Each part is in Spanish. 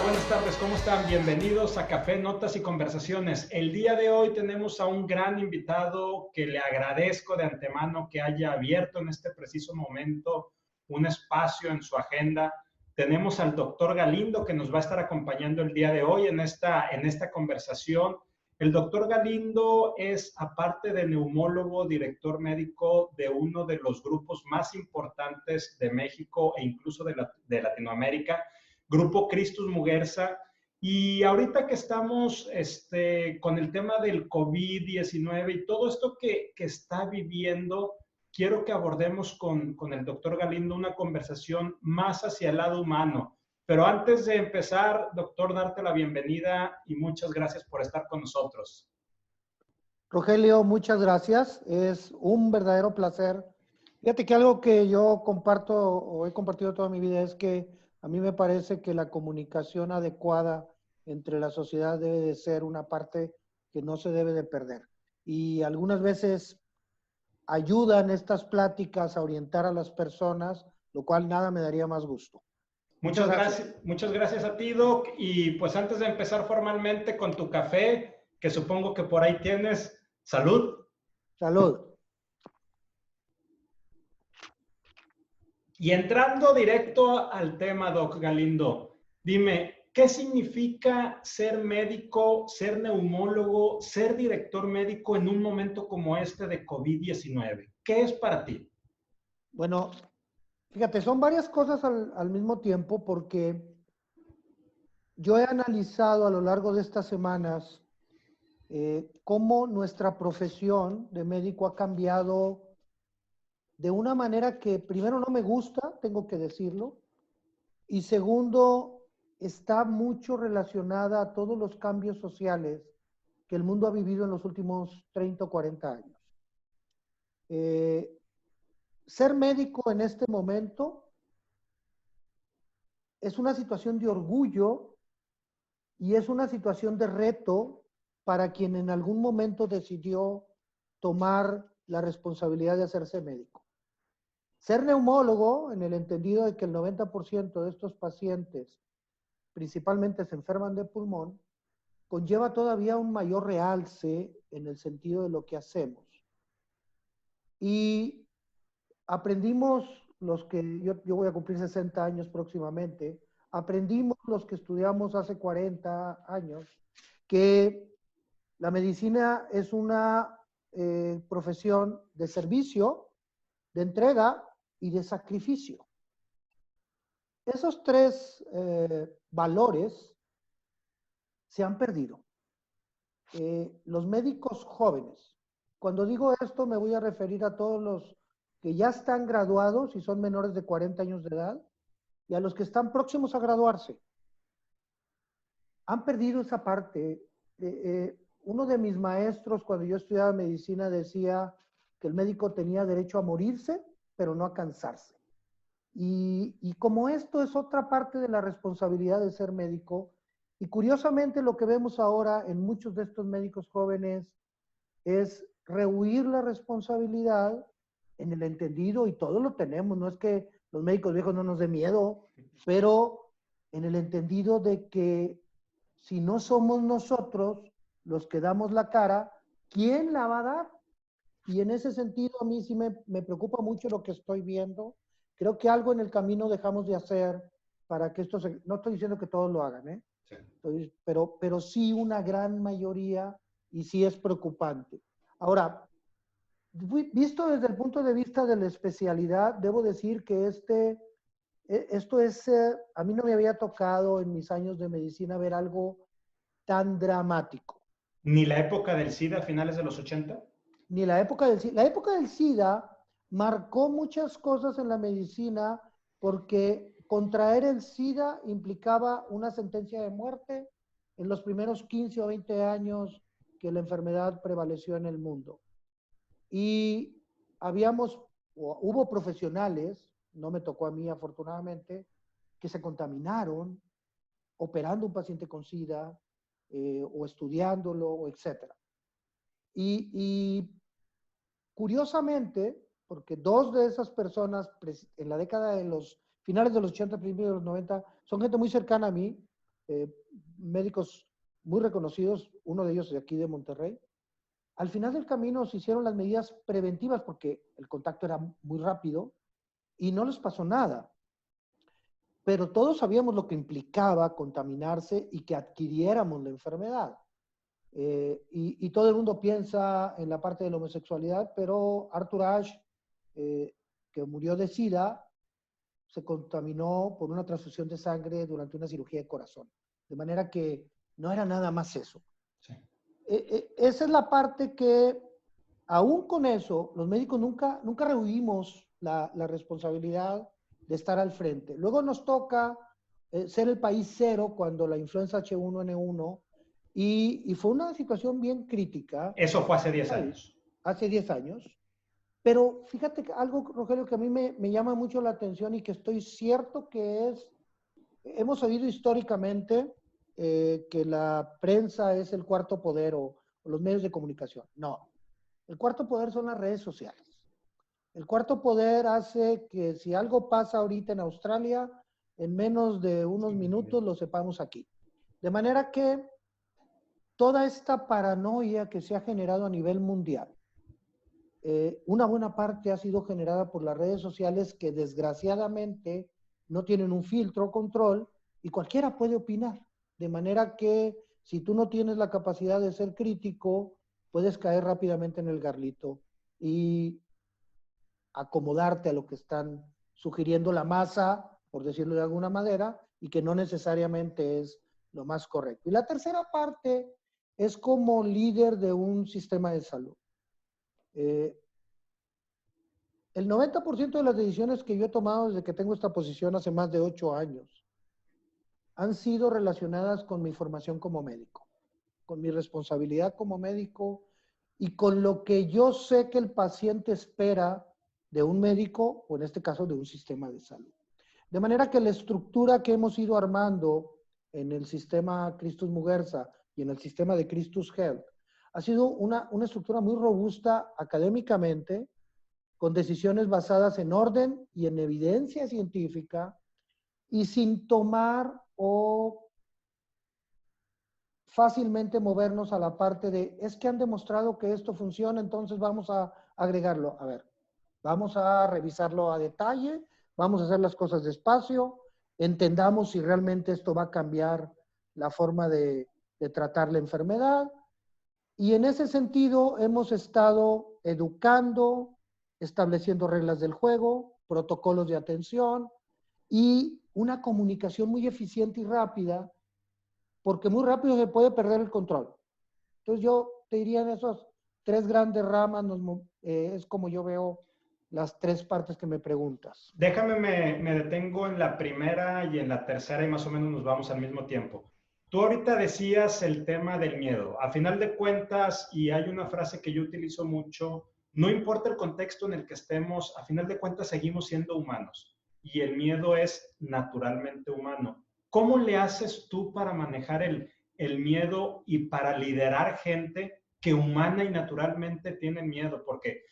buenas tardes, ¿cómo están? Bienvenidos a Café, Notas y Conversaciones. El día de hoy tenemos a un gran invitado que le agradezco de antemano que haya abierto en este preciso momento un espacio en su agenda. Tenemos al doctor Galindo que nos va a estar acompañando el día de hoy en esta conversación. El doctor Galindo es, aparte de neumólogo, director médico de uno de los grupos más importantes de México e incluso de Latinoamérica, Grupo Christus Muguerza. Y ahorita que estamos con el tema del COVID-19 y todo esto que está viviendo, quiero que abordemos con el doctor Galindo una conversación más hacia el lado humano. Pero antes de empezar, doctor, darte la bienvenida y muchas gracias por estar con nosotros. Rogelio, muchas gracias. Es un verdadero placer. Fíjate que algo que yo comparto o he compartido toda mi vida es que a mí me parece que la comunicación adecuada entre la sociedad debe de ser una parte que no se debe de perder. Y algunas veces ayudan estas pláticas a orientar a las personas, lo cual nada me daría más gusto. Muchas gracias a ti, Doc. Y pues antes de empezar formalmente con tu café, que supongo que por ahí tienes, salud. Salud. Y entrando directo al tema, Doc Galindo, dime, ¿qué significa ser médico, ser neumólogo, ser director médico en un momento como este de COVID-19? ¿Qué es para ti? Bueno, fíjate, son varias cosas al mismo tiempo porque yo he analizado a lo largo de estas semanas cómo nuestra profesión de médico ha cambiado de una manera que primero no me gusta, tengo que decirlo, y segundo, está mucho relacionada a todos los cambios sociales que el mundo ha vivido en los últimos 30 o 40 años. Ser médico en este momento es una situación de orgullo y es una situación de reto para quien en algún momento decidió tomar la responsabilidad de hacerse médico. Ser neumólogo, en el entendido de que el 90% de estos pacientes principalmente se enferman de pulmón, conlleva todavía un mayor realce en el sentido de lo que hacemos. Y aprendimos los que, yo voy a cumplir 60 años próximamente, aprendimos los que estudiamos hace 40 años que la medicina es una profesión de servicio, de entrega y de sacrificio. Esos tres valores se han perdido. Los médicos jóvenes, cuando digo esto me voy a referir a todos los que ya están graduados y son menores de 40 años de edad y a los que están próximos a graduarse. Han perdido esa parte. Uno de mis maestros cuando yo estudiaba medicina decía que el médico tenía derecho a morirse, pero no a cansarse. Y como esto es otra parte de la responsabilidad de ser médico, y curiosamente lo que vemos ahora en muchos de estos médicos jóvenes es rehuir la responsabilidad en el entendido, y todos lo tenemos, no es que los médicos viejos no nos dé miedo, pero en el entendido de que si no somos nosotros los que damos la cara, ¿quién la va a dar? Y en ese sentido a mí sí me preocupa mucho lo que estoy viendo. Creo que algo en el camino dejamos de hacer para que esto se... No estoy diciendo que todos lo hagan, ¿eh? Sí. Pero sí una gran mayoría y sí es preocupante. Ahora, visto desde el punto de vista de la especialidad, debo decir que esto es... a mí no me había tocado en mis años de medicina ver algo tan dramático. ¿Ni la época del SIDA a finales de los 80? Ni la época del SIDA. La época del SIDA marcó muchas cosas en la medicina porque contraer el SIDA implicaba una sentencia de muerte en los primeros 15 o 20 años que la enfermedad prevaleció en el mundo. Y hubo profesionales, no me tocó a mí afortunadamente, que se contaminaron operando un paciente con SIDA o estudiándolo, etc. Y curiosamente, porque dos de esas personas en la década de los finales de los 80, principios de los 90, son gente muy cercana a mí, eh, médicos muy reconocidos, uno de ellos de aquí de Monterrey. Al final del camino se hicieron las medidas preventivas porque el contacto era muy rápido y no les pasó nada. Pero todos sabíamos lo que implicaba contaminarse y que adquiriéramos la enfermedad. Y todo el mundo piensa en la parte de la homosexualidad, pero Arthur Ashe, que murió de SIDA, se contaminó por una transfusión de sangre durante una cirugía de corazón. De manera que no era nada más eso. Sí. Esa es la parte que, aún con eso, los médicos nunca rehuimos la responsabilidad de estar al frente. Luego nos toca ser el país cero cuando la influenza H1N1 y fue una situación bien crítica. Eso fue hace 10 años. Hace 10 años. Pero fíjate que algo, Rogelio, que a mí me llama mucho la atención y que estoy cierto que es, hemos oído históricamente que la prensa es el cuarto poder o los medios de comunicación. No, el cuarto poder son las redes sociales. El cuarto poder hace que si algo pasa ahorita en Australia, en menos de unos minutos lo sepamos aquí. De manera que toda esta paranoia que se ha generado a nivel mundial, una buena parte ha sido generada por las redes sociales que desgraciadamente no tienen un filtro o control y cualquiera puede opinar. De manera que si tú no tienes la capacidad de ser crítico, puedes caer rápidamente en el garlito y acomodarte a lo que están sugiriendo la masa, por decirlo de alguna manera, y que no necesariamente es lo más correcto. Y la tercera parte es como líder de un sistema de salud. El 90% de las decisiones que yo he tomado desde que tengo esta posición hace más de 8 años han sido relacionadas con mi formación como médico, con mi responsabilidad como médico y con lo que yo sé que el paciente espera de un médico o en este caso de un sistema de salud. De manera que la estructura que hemos ido armando en el sistema Christus Muguerza y en el sistema de Christus Health ha sido una estructura muy robusta académicamente, con decisiones basadas en orden y en evidencia científica y sin tomar o fácilmente movernos a la parte de, es que han demostrado que esto funciona, entonces vamos a agregarlo. A ver, vamos a revisarlo a detalle, vamos a hacer las cosas despacio, entendamos si realmente esto va a cambiar la forma de tratar la enfermedad. Y en ese sentido hemos estado educando, estableciendo reglas del juego, protocolos de atención y una comunicación muy eficiente y rápida, porque muy rápido se puede perder el control. Entonces yo te diría en esos 3 grandes ramas, es como yo veo las 3 partes que me preguntas. Déjame, me detengo en la primera y en la tercera y más o menos nos vamos al mismo tiempo. Tú ahorita decías el tema del miedo. A final de cuentas, y hay una frase que yo utilizo mucho, no importa el contexto en el que estemos, a final de cuentas seguimos siendo humanos y el miedo es naturalmente humano. ¿Cómo le haces tú para manejar el miedo y para liderar gente que humana y naturalmente tiene miedo? Porque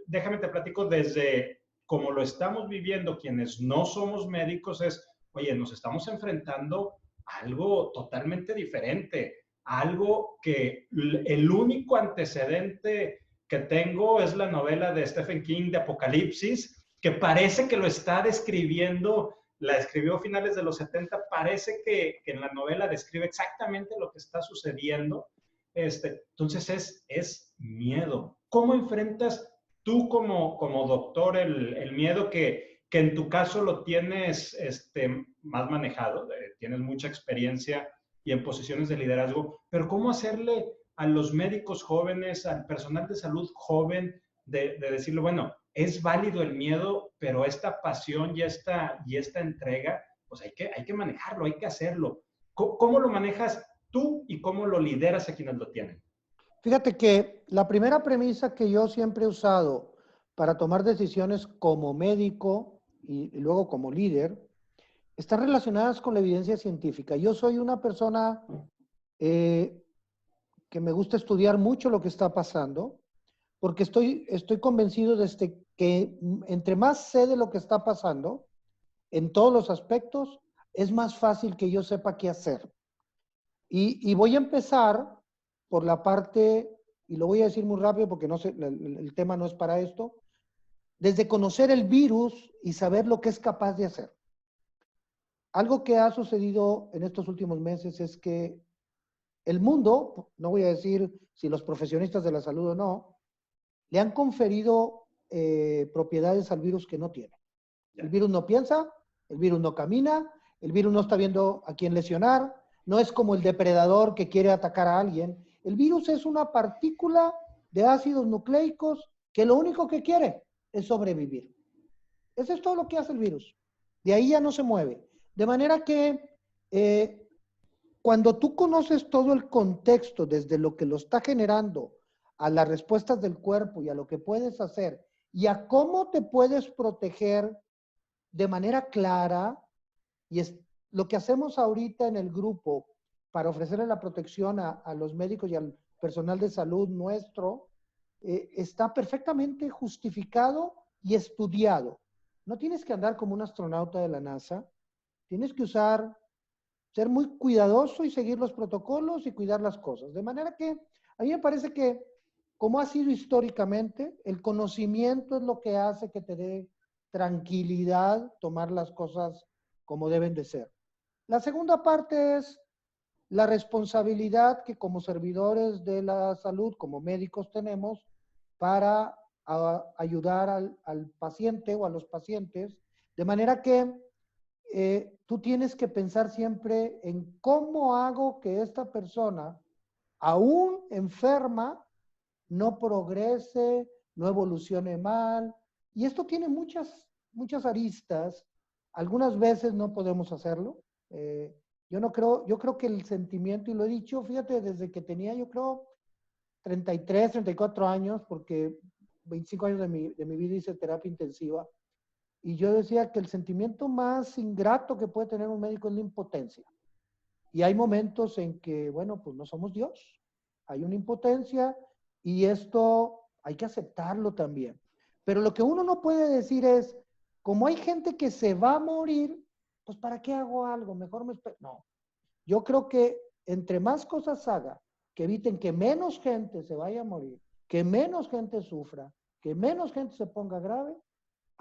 déjame te platico desde como lo estamos viviendo quienes no somos médicos es, oye, nos estamos enfrentando a algo totalmente diferente, algo que el único antecedente que tengo es la novela de Stephen King de Apocalipsis, que parece que lo está describiendo, la escribió a finales de los 70, parece que en la novela describe exactamente lo que está sucediendo. Entonces es miedo. ¿Cómo enfrentas tú como doctor el miedo que en tu caso lo tienes más manejado, tienes mucha experiencia y en posiciones de liderazgo, pero cómo hacerle a los médicos jóvenes, al personal de salud joven, de decirle, bueno, es válido el miedo, pero esta pasión y esta entrega, pues hay que manejarlo, hay que hacerlo. ¿Cómo lo manejas tú y cómo lo lideras a quienes lo tienen? Fíjate que la primera premisa que yo siempre he usado para tomar decisiones como médico y luego como líder, están relacionadas con la evidencia científica. Yo soy una persona que me gusta estudiar mucho lo que está pasando, porque estoy convencido de que entre más sé de lo que está pasando, en todos los aspectos, es más fácil que yo sepa qué hacer. Y voy a empezar por la parte, y lo voy a decir muy rápido porque no sé, el tema no es para esto, desde conocer el virus y saber lo que es capaz de hacer. Algo que ha sucedido en estos últimos meses es que el mundo, no voy a decir si los profesionistas de la salud o no, le han conferido propiedades al virus que no tiene. El virus no piensa, el virus no camina, el virus no está viendo a quién lesionar, no es como el depredador que quiere atacar a alguien. El virus es una partícula de ácidos nucleicos que lo único que quiere es sobrevivir. Eso es todo lo que hace el virus. De ahí ya no se mueve. De manera que cuando tú conoces todo el contexto, desde lo que lo está generando, a las respuestas del cuerpo y a lo que puedes hacer, y a cómo te puedes proteger de manera clara, y es lo que hacemos ahorita en el grupo para ofrecerle la protección a los médicos y al personal de salud nuestro, está perfectamente justificado y estudiado. No tienes que andar como un astronauta de la NASA, tienes que ser muy cuidadoso y seguir los protocolos y cuidar las cosas. De manera que a mí me parece que, como ha sido históricamente, el conocimiento es lo que hace que te dé tranquilidad tomar las cosas como deben de ser. La segunda parte es la responsabilidad que como servidores de la salud, como médicos tenemos, para ayudar al paciente o a los pacientes, de manera que tú tienes que pensar siempre en cómo hago que esta persona, aún enferma, no progrese, no evolucione mal. Y esto tiene muchas aristas. Algunas veces no podemos hacerlo. Yo creo que el sentimiento, y lo he dicho, fíjate, desde que tenía, yo creo, 33, 34 años, porque 25 años de mi vida hice terapia intensiva, y yo decía que el sentimiento más ingrato que puede tener un médico es la impotencia. Y hay momentos en que, bueno, pues no somos Dios. Hay una impotencia y esto hay que aceptarlo también. Pero lo que uno no puede decir es, como hay gente que se va a morir, pues ¿para qué hago algo? Mejor me espero. No. Yo creo que entre más cosas haga, que eviten que menos gente se vaya a morir, que menos gente sufra, que menos gente se ponga grave,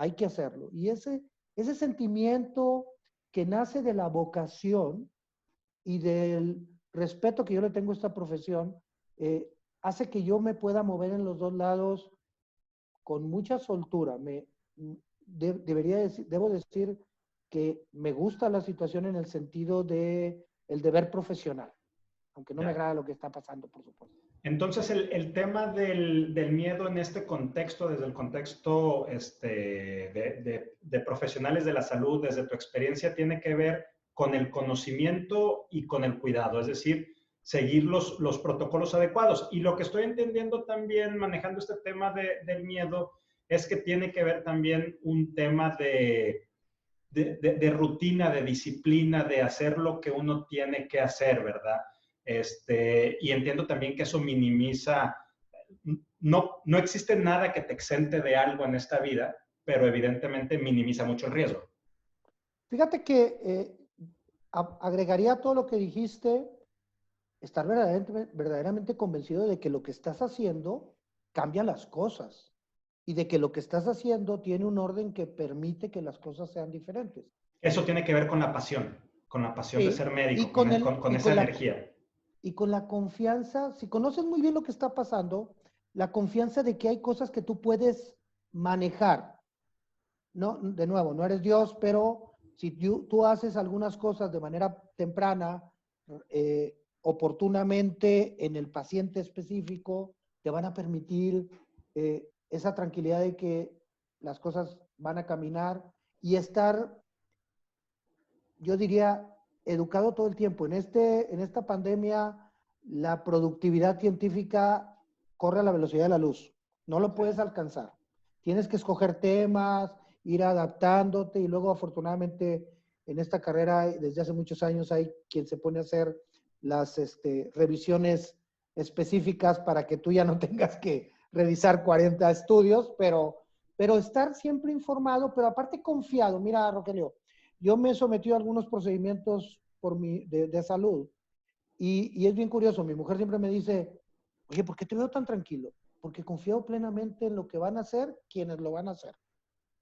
hay que hacerlo. Y ese sentimiento que nace de la vocación y del respeto que yo le tengo a esta profesión, hace que yo me pueda mover en los dos lados con mucha soltura. Debo decir que me gusta la situación en el sentido de el deber profesional, aunque no me agrada lo que está pasando, por supuesto. Entonces, el tema del miedo en este contexto, desde el contexto de profesionales de la salud, desde tu experiencia, tiene que ver con el conocimiento y con el cuidado, es decir, seguir los protocolos adecuados. Y lo que estoy entendiendo también manejando este tema del miedo es que tiene que ver también un tema de rutina, de disciplina, de hacer lo que uno tiene que hacer, ¿verdad? Y entiendo también que eso minimiza, no existe nada que te exente de algo en esta vida, pero evidentemente minimiza mucho el riesgo. Fíjate que agregaría a todo lo que dijiste, estar verdaderamente convencido de que lo que estás haciendo cambia las cosas y de que lo que estás haciendo tiene un orden que permite que las cosas sean diferentes. Eso tiene que ver con la pasión Sí, de ser médico, y con esa energía. Y con la confianza, si conoces muy bien lo que está pasando, la confianza de que hay cosas que tú puedes manejar. No, de nuevo, no eres Dios, pero si tú haces algunas cosas de manera temprana, oportunamente en el paciente específico, te van a permitir esa tranquilidad de que las cosas van a caminar y estar, yo diría, educado todo el tiempo. En esta pandemia, la productividad científica corre a la velocidad de la luz. No lo puedes alcanzar. Tienes que escoger temas, ir adaptándote y luego afortunadamente en esta carrera desde hace muchos años hay quien se pone a hacer las revisiones específicas para que tú ya no tengas que revisar 40 estudios, pero estar siempre informado, pero aparte confiado. Mira, Rogelio, yo me he sometido a algunos procedimientos de salud y es bien curioso. Mi mujer siempre me dice, oye, ¿por qué te veo tan tranquilo? Porque confío plenamente en lo que van a hacer quienes lo van a hacer.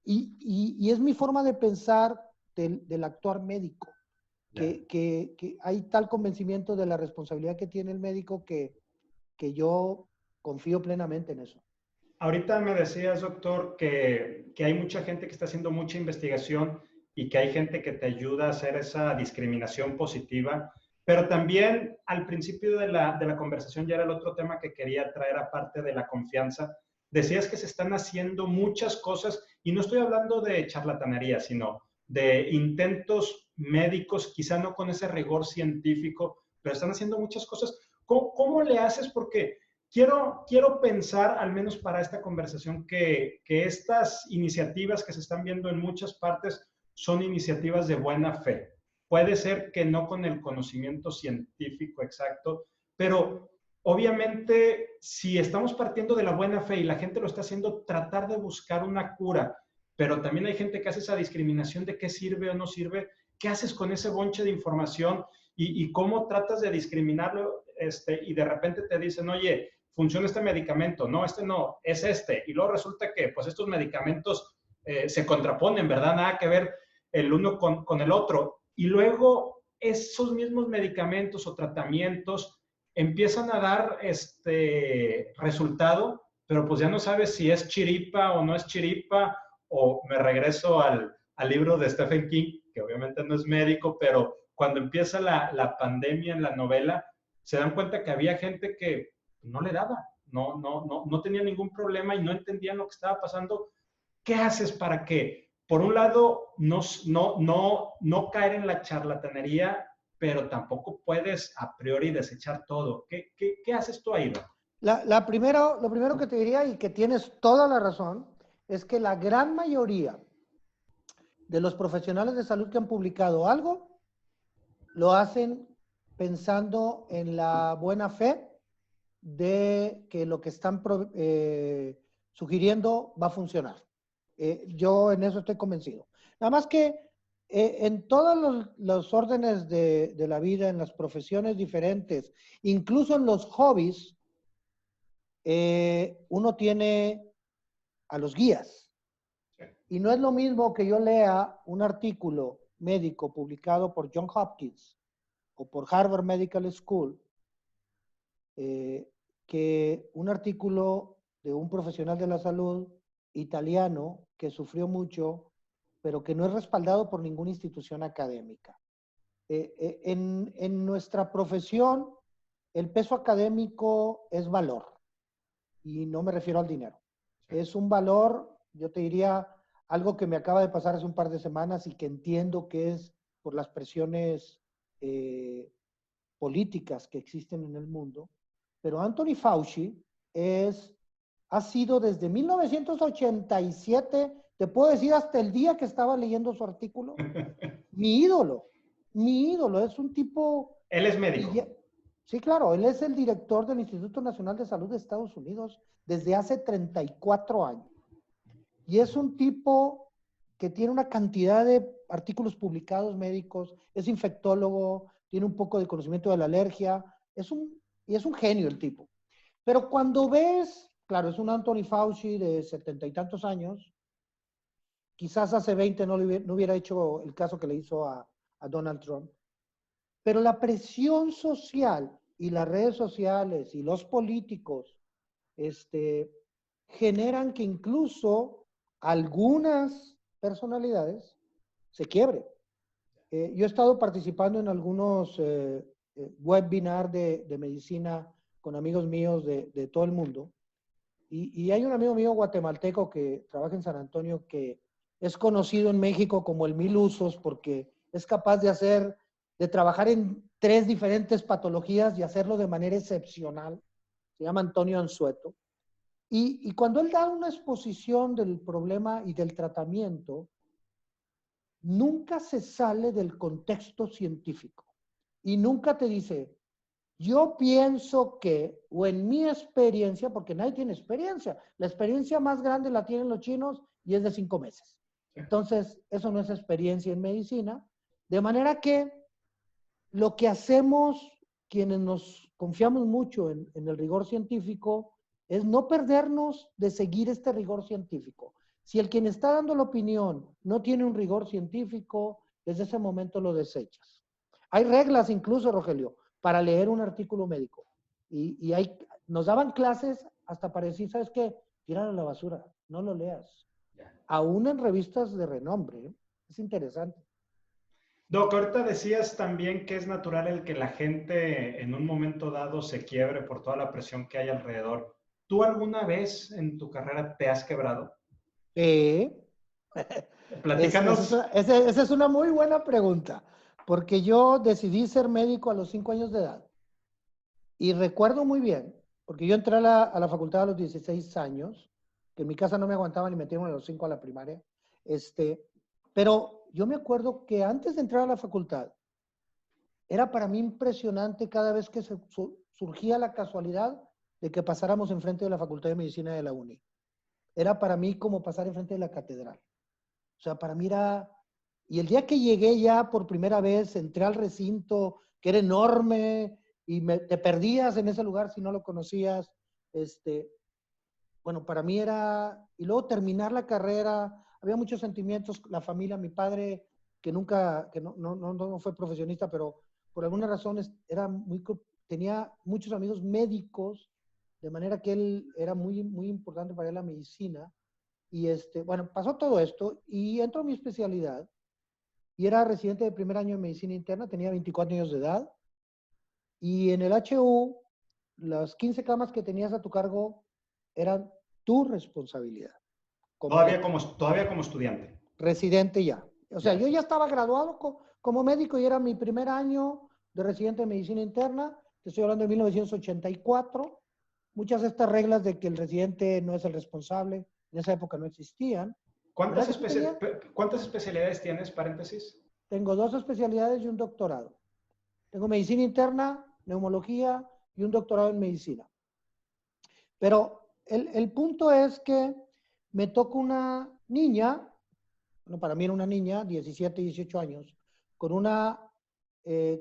Y es mi forma de pensar del actuar médico, que hay tal convencimiento de la responsabilidad que tiene el médico que yo confío plenamente en eso. Ahorita me decías, doctor, que hay mucha gente que está haciendo mucha investigación y que hay gente que te ayuda a hacer esa discriminación positiva, pero también al principio de la conversación, ya era el otro tema que quería traer aparte de la confianza, decías que se están haciendo muchas cosas, y no estoy hablando de charlatanería, sino de intentos médicos, quizá no con ese rigor científico, pero están haciendo muchas cosas. ¿Cómo le haces? Porque quiero pensar, al menos para esta conversación, que estas iniciativas que se están viendo en muchas partes son iniciativas de buena fe. Puede ser que no con el conocimiento científico exacto, pero obviamente si estamos partiendo de la buena fe y la gente lo está haciendo, tratar de buscar una cura, pero también hay gente que hace esa discriminación de qué sirve o no sirve. ¿Qué haces con ese bonche de información y cómo tratas de discriminarlo? Y de repente te dicen, oye, funciona este medicamento, no, este no, es este. Y luego resulta que pues estos medicamentos se contraponen, ¿verdad? Nada que ver el uno con el otro. Y luego esos mismos medicamentos o tratamientos empiezan a dar resultado, pero pues ya no sabes si es chiripa o no es chiripa, o me regreso al libro de Stephen King, que obviamente no es médico, pero cuando empieza la pandemia en la novela, se dan cuenta que había gente que no le daba, no tenía ningún problema y no entendían lo que estaba pasando. ¿Qué haces para que, por un lado, no caer en la charlatanería, pero tampoco puedes a priori desechar todo? ¿Qué haces tú ahí, Iván? Lo primero que te diría, y que tienes toda la razón, es que la gran mayoría de los profesionales de salud que han publicado algo, lo hacen pensando en la buena fe de que lo que están sugiriendo va a funcionar. Yo en eso estoy convencido. Nada más que en todos los órdenes de la vida, en las profesiones diferentes, incluso en los hobbies, uno tiene a los guías. Y no es lo mismo que yo lea un artículo médico publicado por Johns Hopkins o por Harvard Medical School, que un artículo de un profesional de la salud italiano que sufrió mucho, pero que no es respaldado por ninguna institución académica. En nuestra profesión, el peso académico es valor, y no me refiero al dinero. Es un valor, yo te diría, algo que me acaba de pasar hace un par de semanas y que entiendo que es por las presiones políticas que existen en el mundo. Pero Anthony Fauci ha sido desde 1987, te puedo decir hasta el día que estaba leyendo su artículo, mi ídolo, es un tipo... Él es médico. Sí, claro, él es el director del Instituto Nacional de Salud de Estados Unidos desde hace 34 años. Y es un tipo que tiene una cantidad de artículos publicados médicos, es infectólogo, tiene un poco de conocimiento de la alergia, y es un genio el tipo. Pero cuando ves, claro, es un Anthony Fauci de 70 y tantos años, quizás hace 20 no hubiera hecho el caso que le hizo a Donald Trump, pero la presión social y las redes sociales y los políticos generan que incluso algunas personalidades se quiebren. Yo he estado participando en algunos webinars de medicina con amigos míos de todo el mundo. Y hay un amigo mío guatemalteco que trabaja en San Antonio que es conocido en México como el Mil Usos porque es capaz de trabajar en 3 diferentes patologías y hacerlo de manera excepcional. Se llama Antonio Anzueto. Y cuando él da una exposición del problema y del tratamiento, nunca se sale del contexto científico. Y nunca te dice, yo pienso que, o en mi experiencia, porque nadie tiene experiencia. La experiencia más grande la tienen los chinos y es de 5 meses. Entonces, eso no es experiencia en medicina. De manera que lo que hacemos quienes nos confiamos mucho en el rigor científico es no perdernos de seguir este rigor científico. Si el quien está dando la opinión no tiene un rigor científico, desde ese momento lo desechas. Hay reglas incluso, Rogelio, para leer un artículo médico. Y nos daban clases hasta para decir, ¿sabes qué? Tíralo a la basura, no lo leas. Aún en revistas de renombre, ¿eh? Es interesante. Doc, ahorita decías también que es natural el que la gente en un momento dado se quiebre por toda la presión que hay alrededor. ¿Tú alguna vez en tu carrera te has quebrado? Eh, Platícanos. esa es una muy buena pregunta, porque yo decidí ser médico a los 5 años de edad. Y recuerdo muy bien, porque yo entré a la facultad a los 16 años, que en mi casa no me aguantaban y metieron a los 5 a la primaria. Pero yo me acuerdo que antes de entrar a la facultad, era para mí impresionante cada vez que surgía la casualidad de que pasáramos enfrente de la Facultad de Medicina de la UNI. Era para mí como pasar enfrente de la catedral. O sea, para mí era... Y el día que llegué ya por primera vez, entré al recinto, que era enorme, y te perdías en ese lugar si no lo conocías. Bueno, para mí era... Y luego terminar la carrera, había muchos sentimientos, la familia, mi padre, que nunca, que no fue profesionista, pero por algunas razones tenía muchos amigos médicos, de manera que él era muy, muy importante para él la medicina. Y bueno, pasó todo esto y entró a mi especialidad y era residente de primer año de medicina interna, tenía 24 años de edad y en el HU las 15 camas que tenías a tu cargo eran tu responsabilidad completa. Todavía como estudiante. Residente ya. O sea, Ya. yo ya estaba graduado como médico y era mi primer año de residente de medicina interna. Te estoy hablando de 1984. Muchas de estas reglas de que el residente no es el responsable, en esa época no existían. ¿Cuántas, ¿Cuántas especialidades tienes, paréntesis? Tengo 2 especialidades y un doctorado. Tengo medicina interna, neumología y un doctorado en medicina. Pero el punto es que me toca una niña, bueno, para mí era una niña, 17, 18 años, con una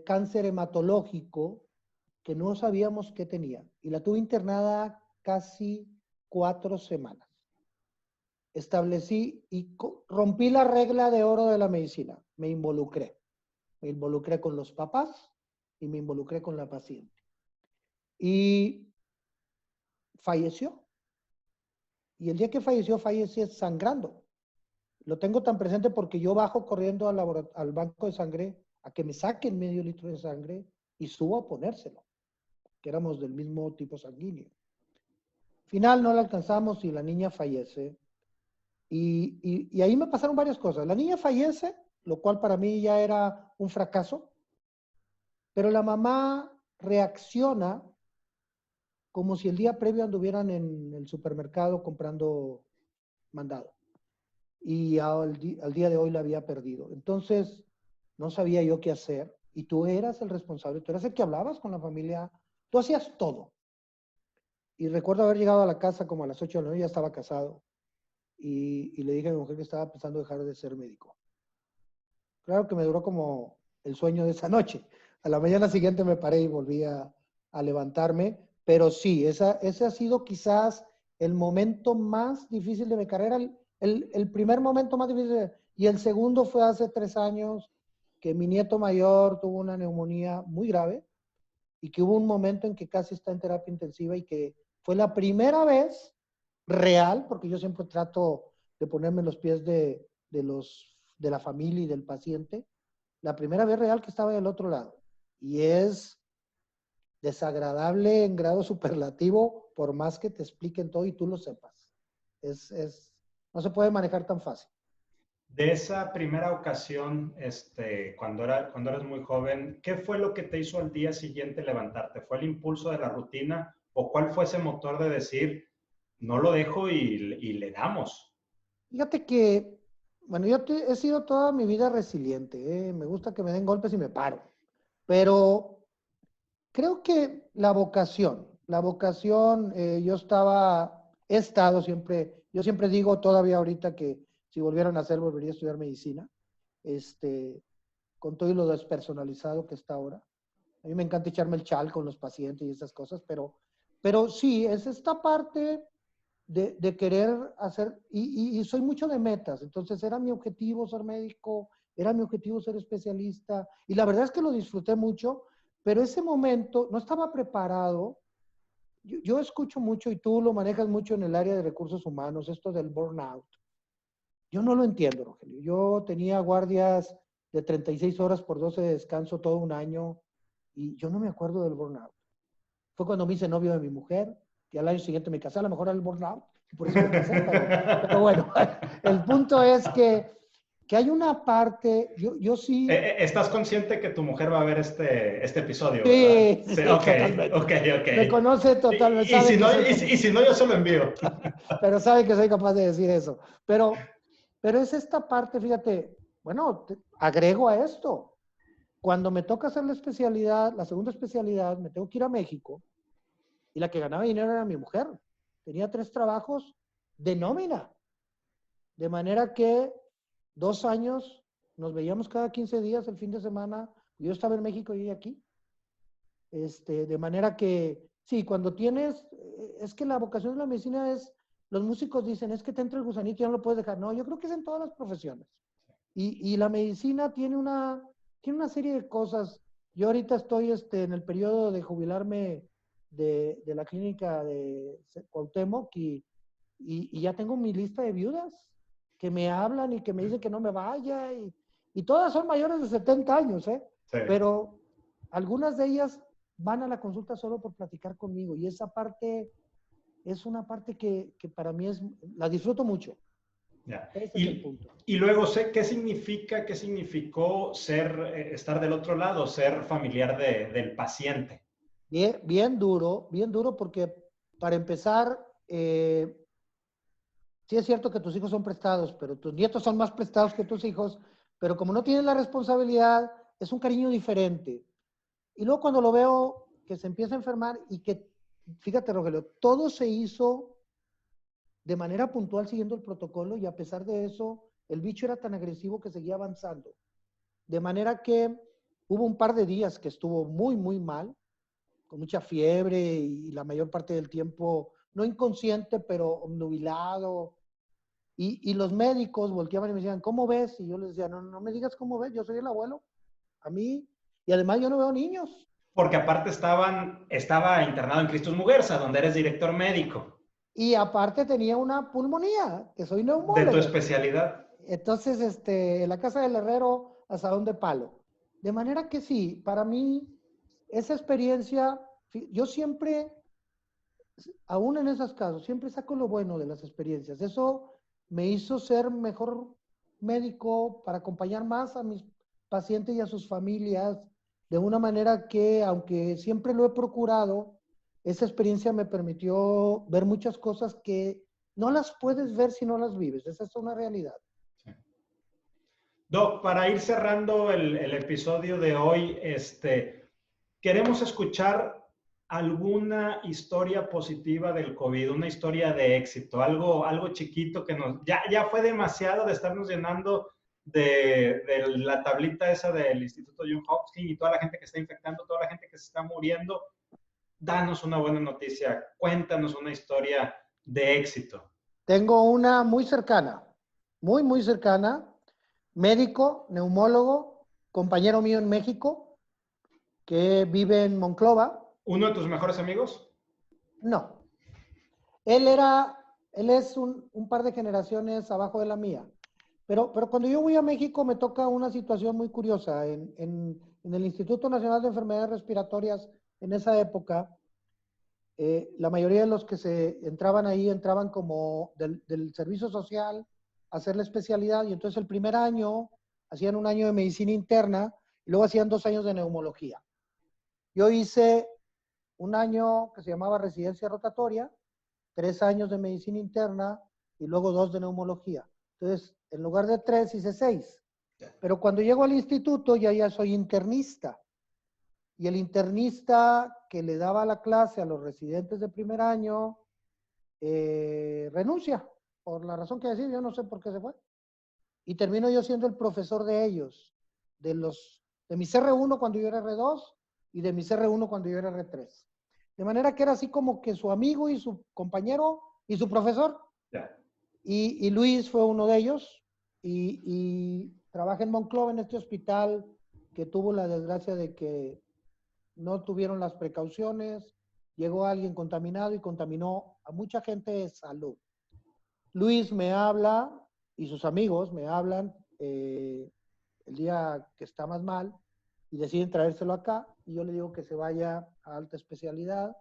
cáncer hematológico que no sabíamos qué tenía. Y la tuve internada casi 4 semanas. Establecí y rompí la regla de oro de la medicina. Me involucré. Me involucré con los papás y me involucré con la paciente. Y falleció. Y el día que falleció sangrando. Lo tengo tan presente porque yo bajo corriendo al banco de sangre a que me saquen medio litro de sangre y subo a ponérselo, que éramos del mismo tipo sanguíneo. Final no la alcanzamos y la niña fallece. Y ahí me pasaron varias cosas. La niña fallece, lo cual para mí ya era un fracaso, pero la mamá reacciona como si el día previo anduvieran en el supermercado comprando mandado. Y al día de hoy la había perdido. Entonces, no sabía yo qué hacer. Y tú eras el responsable, tú eras el que hablabas con la familia, tú hacías todo. Y recuerdo haber llegado a la casa como a las 8 de la noche, ya estaba casado. Y le dije a mi mujer que estaba pensando dejar de ser médico. Claro que me duró como el sueño de esa noche. A la mañana siguiente me paré y volví a levantarme, pero sí, ese ha sido quizás el momento más difícil de mi carrera, el primer momento más difícil, y el segundo fue hace 3 años que mi nieto mayor tuvo una neumonía muy grave y que hubo un momento en que casi está en terapia intensiva y que fue la primera vez real, porque yo siempre trato de ponerme en los pies de la familia y del paciente, la primera vez real que estaba del otro lado. Y es desagradable en grado superlativo, por más que te expliquen todo y tú lo sepas. No se puede manejar tan fácil. De esa primera ocasión, cuando eras muy joven, ¿qué fue lo que te hizo al día siguiente levantarte? ¿Fue el impulso de la rutina o cuál fue ese motor de decir, no lo dejo y le damos? Fíjate que, bueno, yo he sido toda mi vida resiliente, ¿eh? Me gusta que me den golpes y me paro, pero creo que la vocación, he estado siempre, yo siempre digo todavía ahorita que si volvieran a hacer, volvería a estudiar medicina, con todo y lo despersonalizado que está ahora. A mí me encanta echarme el chal con los pacientes y esas cosas, pero sí, es esta parte de querer hacer, y soy mucho de metas, entonces era mi objetivo ser médico, era mi objetivo ser especialista, y la verdad es que lo disfruté mucho, pero ese momento no estaba preparado. Yo escucho mucho, y tú lo manejas mucho en el área de recursos humanos, esto del burnout. Yo no lo entiendo, Rogelio. Yo tenía guardias de 36 horas por 12 de descanso todo un año, y yo no me acuerdo del burnout. Fue cuando me hice novio de mi mujer, que al año siguiente me casé, a lo mejor era el burnout, y por eso me casé, pero bueno, el punto es que hay una parte, yo sí... ¿Estás consciente que tu mujer va a ver este episodio, verdad? Sí, Sí, sí, ok, totalmente. ok, Me ok. conoce totalmente, Y sabe si que no, soy y si no, yo se lo envío. pero sabe que soy capaz de decir eso. Pero es esta parte, fíjate, bueno, agrego a esto. Cuando me toca hacer la especialidad, la segunda especialidad, me tengo que ir a México, y la que ganaba dinero era mi mujer. Tenía 3 trabajos de nómina. De manera que 2 años nos veíamos cada 15 días el fin de semana. Yo estaba en México y ella aquí. De manera que, sí, cuando tienes, es que la vocación de la medicina es, los músicos dicen, es que te entra el gusanito y ya no lo puedes dejar. No, yo creo que es en todas las profesiones. Y la medicina tiene una serie de cosas. Yo ahorita estoy en el periodo de jubilarme de la clínica de Cuauhtémoc, y ya tengo mi lista de viudas que me hablan y que me dicen que no me vaya, y todas son mayores de 70 años, ¿eh? Sí. Pero algunas de ellas van a la consulta solo por platicar conmigo, y esa parte es una parte que para mí la disfruto mucho. Ya. Ese es el punto. Y luego sé qué significó estar del otro lado, ser familiar del paciente. Bien duro, porque para empezar, sí es cierto que tus hijos son prestados, pero tus nietos son más prestados que tus hijos, pero como no tienes la responsabilidad, es un cariño diferente. Y luego cuando lo veo que se empieza a enfermar y que, fíjate, Rogelio, todo se hizo de manera puntual siguiendo el protocolo, y a pesar de eso, el bicho era tan agresivo que seguía avanzando. De manera que hubo un par de días que estuvo muy, muy mal, con mucha fiebre y la mayor parte del tiempo, no inconsciente, pero obnubilado. Y los médicos volteaban y me decían, ¿cómo ves? Y yo les decía, no me digas cómo ves, yo soy el abuelo. A mí, y además yo no veo niños. Porque aparte estaba internado en Cristus Muguerza, donde eres director médico. Y aparte tenía una pulmonía, que soy De tu neumólogo. especialidad. Entonces, en la casa del herrero, asadón de palo. De manera que sí, para mí, esa experiencia, yo siempre, aún en esos casos, siempre saco lo bueno de las experiencias. Eso me hizo ser mejor médico para acompañar más a mis pacientes y a sus familias, de una manera que, aunque siempre lo he procurado, esa experiencia me permitió ver muchas cosas que no las puedes ver si no las vives. Esa es una realidad. Sí. Doc, para ir cerrando el episodio de hoy, queremos escuchar alguna historia positiva del COVID, una historia de éxito, algo chiquito que ya fue demasiado de estarnos llenando de la tablita esa del Instituto Johns Hopkins y toda la gente que está infectando, toda la gente que se está muriendo. Danos una buena noticia, cuéntanos una historia de éxito. Tengo una muy cercana, muy, muy cercana, médico, neumólogo, compañero mío en México, que vive en Monclova. ¿Uno de tus mejores amigos? No, él es un par de generaciones abajo de la mía. Pero cuando yo voy a México me toca una situación muy curiosa. En el Instituto Nacional de Enfermedades Respiratorias, en esa época, la mayoría de los que se entraban ahí entraban como del servicio social a hacer la especialidad, y entonces el primer año hacían un año de medicina interna y luego hacían 2 años de neumología. Yo hice un año que se llamaba residencia rotatoria, 3 años de medicina interna y luego 2 de neumología. Entonces, en lugar de 3 hice 6. Pero cuando llego al instituto ya soy internista. Y el internista que le daba la clase a los residentes de primer año renuncia, por la razón que decir, yo no sé por qué se fue. y termino yo siendo el profesor de ellos, de mi CR1 cuando yo era R2 y de mi CR1 cuando yo era R3. De manera que era así como que su amigo y su compañero y su profesor. Ya. Y Luis fue uno de ellos y trabaja en Monclova, en este hospital que tuvo la desgracia de que no tuvieron las precauciones, llegó alguien contaminado y contaminó a mucha gente de salud. Luis me habla y sus amigos me hablan el día que está más mal y deciden traérselo acá y yo le digo que se vaya a alta especialidad.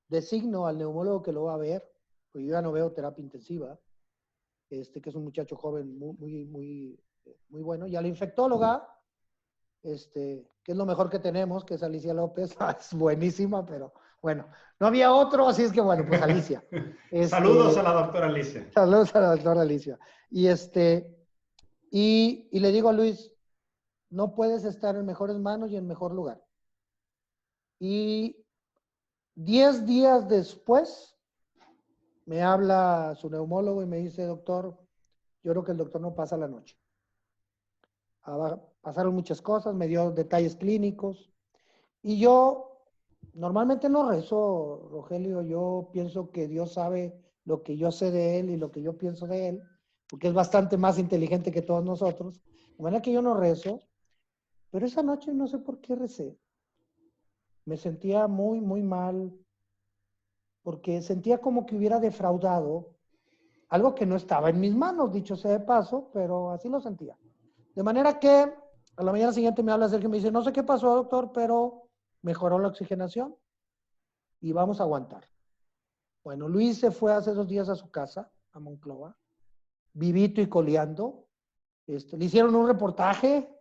Designo al neumólogo que lo va a ver, porque yo ya no veo terapia intensiva, que es un muchacho joven muy bueno, y a la infectóloga, que es lo mejor que tenemos, que es Alicia López, es buenísima, pero bueno, no había otro, así es que bueno, pues Alicia. Saludos a la doctora Alicia. Saludos a la doctora Alicia. Y le digo a Luis, no puedes estar en mejores manos y en mejor lugar. Y 10 días después, me habla su neumólogo y me dice, doctor, yo creo que el doctor no pasa la noche. Pasaron muchas cosas, me dio detalles clínicos. Y yo normalmente no rezo, Rogelio. Yo pienso que Dios sabe lo que yo sé de él y lo que yo pienso de él, porque es bastante más inteligente que todos nosotros. De manera que yo no rezo, pero esa noche no sé por qué recé. Me sentía muy mal, porque sentía como que hubiera defraudado algo que no estaba en mis manos, dicho sea de paso, pero así lo sentía. De manera que a la mañana siguiente me habla Sergio y me dice, no sé qué pasó, doctor, pero mejoró la oxigenación y vamos a aguantar. Bueno, Luis se fue hace 2 días a su casa, a Monclova, vivito y coleando. Le hicieron un reportaje,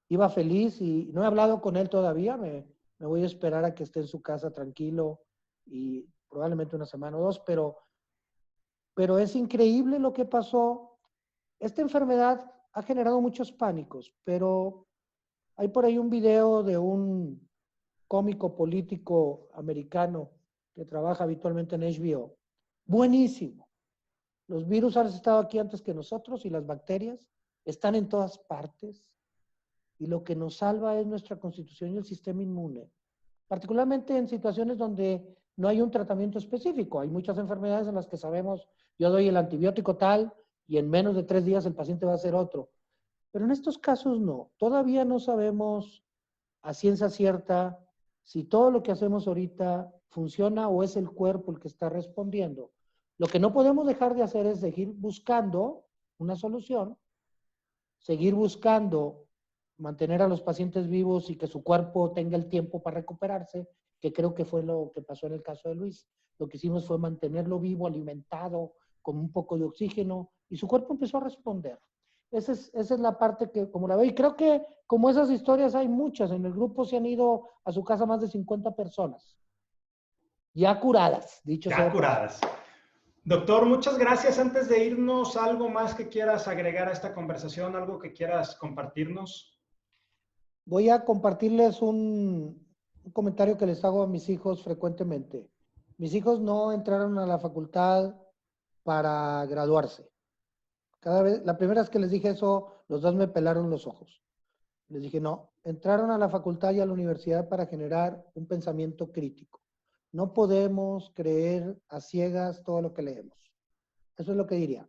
iba feliz y no he hablado con él todavía, me voy a esperar a que esté en su casa tranquilo y probablemente una semana o 2, pero es increíble lo que pasó. Esta enfermedad ha generado muchos pánicos, pero hay por ahí un video de un cómico político americano que trabaja habitualmente en HBO. Buenísimo. Los virus han estado aquí antes que nosotros y las bacterias están en todas partes. Y lo que nos salva es nuestra constitución y el sistema inmune. Particularmente en situaciones donde no hay un tratamiento específico. Hay muchas enfermedades en las que sabemos, yo doy el antibiótico tal y en menos de 3 días el paciente va a hacer otro. Pero en estos casos no. Todavía no sabemos a ciencia cierta si todo lo que hacemos ahorita funciona o es el cuerpo el que está respondiendo. Lo que no podemos dejar de hacer es seguir buscando una solución, seguir buscando mantener a los pacientes vivos y que su cuerpo tenga el tiempo para recuperarse, que creo que fue lo que pasó en el caso de Luis. Lo que hicimos fue mantenerlo vivo, alimentado, con un poco de oxígeno, y su cuerpo empezó a responder. Esa es la parte que, como la veo, y creo que como esas historias hay muchas. En el grupo se han ido a su casa más de 50 personas, ya curadas, dicho sea. Ya curadas. Doctor, muchas gracias. Antes de irnos, ¿algo más que quieras agregar a esta conversación? ¿Algo que quieras compartirnos? Voy a compartirles un comentario que les hago a mis hijos frecuentemente. Mis hijos no entraron a la facultad para graduarse. La primera vez que les dije eso, los dos me pelaron los ojos. Les dije, no, entraron a la facultad y a la universidad para generar un pensamiento crítico. No podemos creer a ciegas todo lo que leemos. Eso es lo que diría.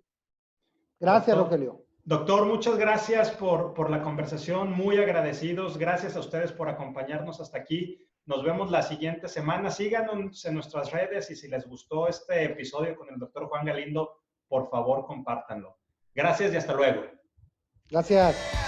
Gracias, Rogelio. Doctor, muchas gracias por la conversación, muy agradecidos. Gracias a ustedes por acompañarnos hasta aquí. Nos vemos la siguiente semana. Síganos en nuestras redes y si les gustó este episodio con el doctor Juan Galindo, por favor, compártanlo. Gracias y hasta luego. Gracias.